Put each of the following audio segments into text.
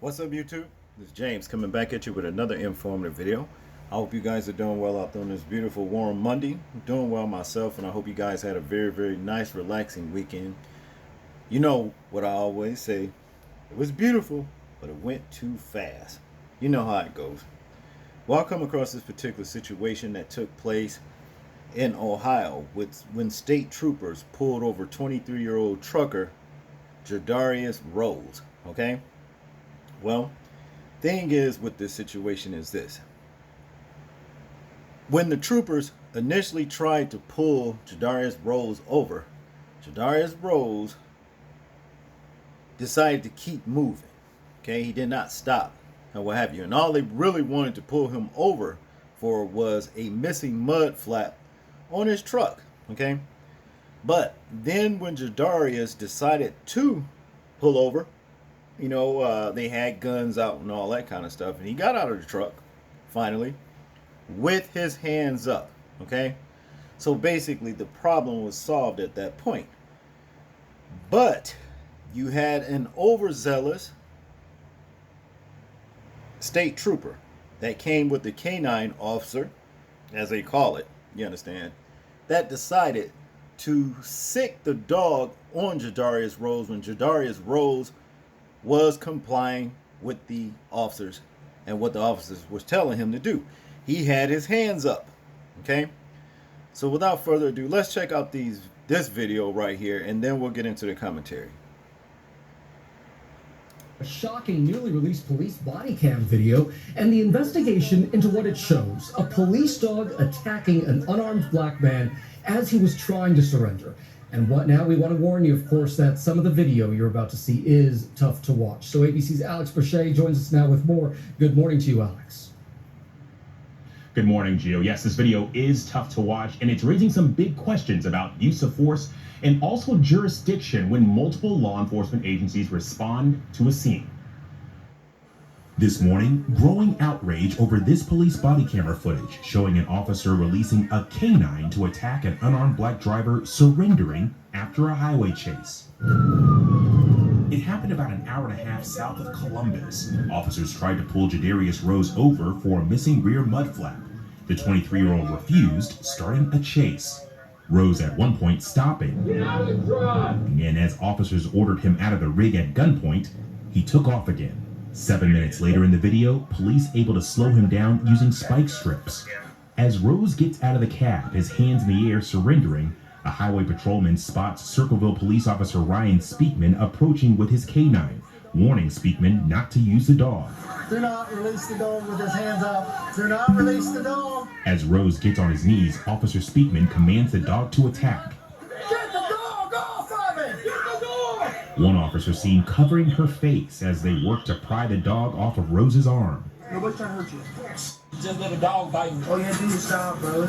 What's up, YouTube? This is James coming back at you with another informative video. I hope you guys are doing well out there on this beautiful warm Monday. I'm doing well myself, and I hope you guys had a very nice relaxing weekend. You know what I always say, it was beautiful, but it went too fast. You know how it goes. Well, I come across this particular situation that took place in Ohio when state troopers pulled over 23-year-old trucker Jadarius Rose. Okay? Well, thing is with this situation is this. When the troopers initially tried to pull Jadarius Rose over, Jadarius Rose decided to keep moving. Okay, he did not stop and what have you. And all they really wanted to pull him over for was a missing mud flap on his truck. Okay, but then when Jadarius decided to pull over, you know, they had guns out and all that kind of stuff, and he got out of the truck finally with his hands up. Okay, so basically the problem was solved at that point. But you had an overzealous state trooper that came with the canine officer, as they call it, you understand, that decided to sick the dog on Jadarius Rose when Jadarius Rose was complying with the officers and what the officers was telling him to do. He had his hands up. Okay, so without further ado, let's check out this video right here, and then we'll get into the commentary. A shocking newly released police body cam video and the investigation into what it shows: a police dog attacking an unarmed black man as he was trying to surrender. And what now? We want to warn you, of course, that some of the video you're about to see is tough to watch. So ABC's Alex Brochet joins us now with more. Good morning to you, Alex. Good morning, Gio. Yes, this video is tough to watch, and it's raising some big questions about use of force and also jurisdiction when multiple law enforcement agencies respond to a scene. This morning, growing outrage over this police body camera footage showing an officer releasing a canine to attack an unarmed black driver surrendering after a highway chase. It happened about an hour and a half south of Columbus. Officers tried to pull Jadarius Rose over for a missing rear mud flap. The 23-year-old refused, starting a chase. Rose at one point stopping. Get out of the truck! And as officers ordered him out of the rig at gunpoint, he took off again. 7 minutes later in the video, police able to slow him down using spike strips. As Rose gets out of the cab, his hands in the air surrendering, a highway patrolman spots Circleville police officer Ryan Speakman approaching with his canine, warning Speakman not to use the dog. Do not release the dog with his hands up. Do not release the dog. As Rose gets on his knees, Officer Speakman commands the dog to attack. Get the dog off of it! Get the dog! One officer seen covering her face as they work to pry the dog off of Rose's arm. Nobody's trying to hurt you. Just let a dog bite me. Oh, you did stop, bro.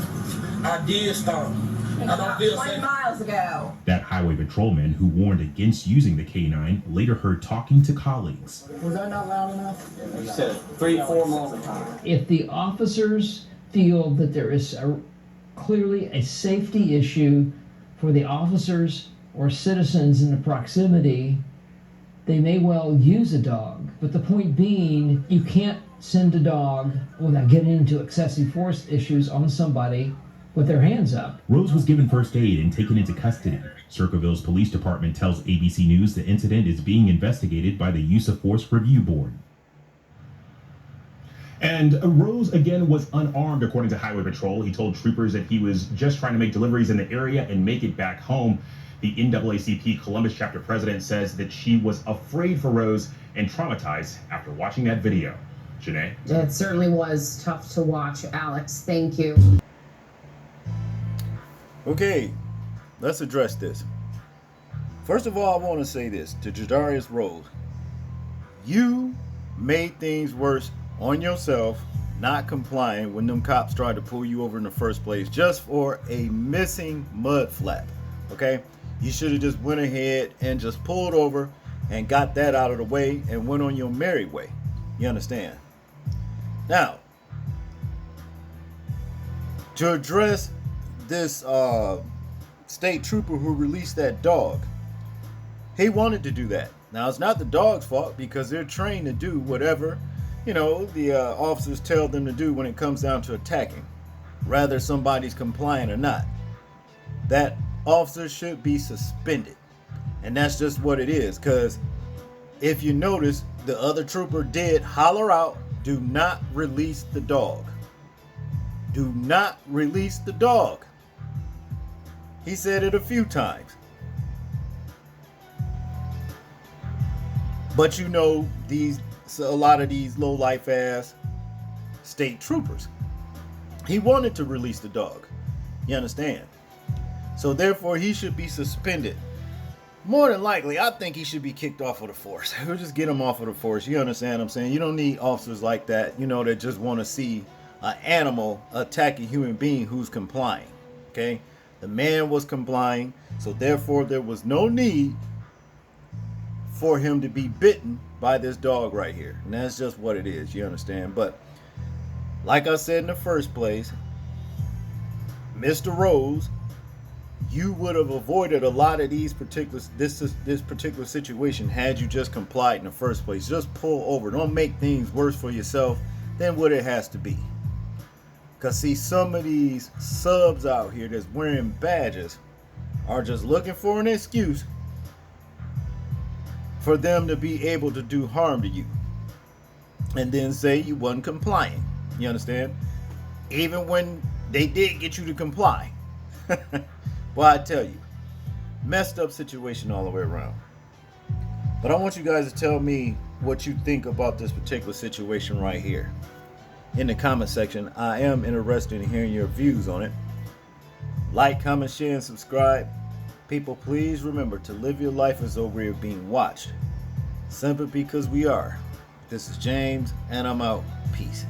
I did stop. I don't feel 20 safe. miles ago. That highway patrolman who warned against using the canine later heard talking to colleagues. Was that not loud enough? You said 3-4 months. If the officers feel that there is clearly a safety issue for the officers or citizens in the proximity, they may well use a dog. But the point being, you can't send a dog without getting into excessive force issues on somebody with their hands up. Rose was given first aid and taken into custody. Circleville's police department tells ABC News the incident is being investigated by the Use of Force Review Board. And Rose, again, was unarmed, according to Highway Patrol. He told troopers that he was just trying to make deliveries in the area and make it back home. The NAACP Columbus chapter president says that she was afraid for Rose and traumatized after watching that video. Janae? It certainly was tough to watch, Alex. Thank you. Okay, let's address this. First of all, I want to say this to Jadarius Rose. You made things worse on yourself not complying when them cops tried to pull you over in the first place just for a missing mud flap. Okay, you should have just went ahead and just pulled over and got that out of the way and went on your merry way. You understand? Now, to address this state trooper who released that dog, he wanted to do that. Now, it's not the dog's fault because they're trained to do whatever, the officers tell them to do when it comes down to attacking, whether somebody's compliant or not. That officer should be suspended. And that's just what it is. Because if you notice, the other trooper did holler out, "Do not release the dog. Do not release the dog." He said it a few times. But a lot of these low life ass state troopers, he wanted to release the dog. You understand? So therefore he should be suspended. More than likely, I think he should be kicked off of the force. We'll just get him off of the force. You understand what I'm saying? You don't need officers like that, that just want to see an animal attack a human being who's complying. Okay? The man was complying, so therefore there was no need for him to be bitten by this dog right here. And that's just what it is, you understand? But like I said in the first place, Mr. Rose, you would have avoided a lot of this particular situation had you just complied in the first place. Just pull over. Don't make things worse for yourself than what it has to be. Because see, some of these subs out here that's wearing badges are just looking for an excuse for them to be able to do harm to you. And then say you wasn't complying. You understand? Even when they did get you to comply. Well, I tell you, messed up situation all the way around. But I want you guys to tell me what you think about this particular situation right here. In the comment section, I am interested in hearing your views on it. Like, comment, share, and subscribe. People, please remember to live your life as though we are being watched. Simply because we are. This is James, and I'm out. Peace.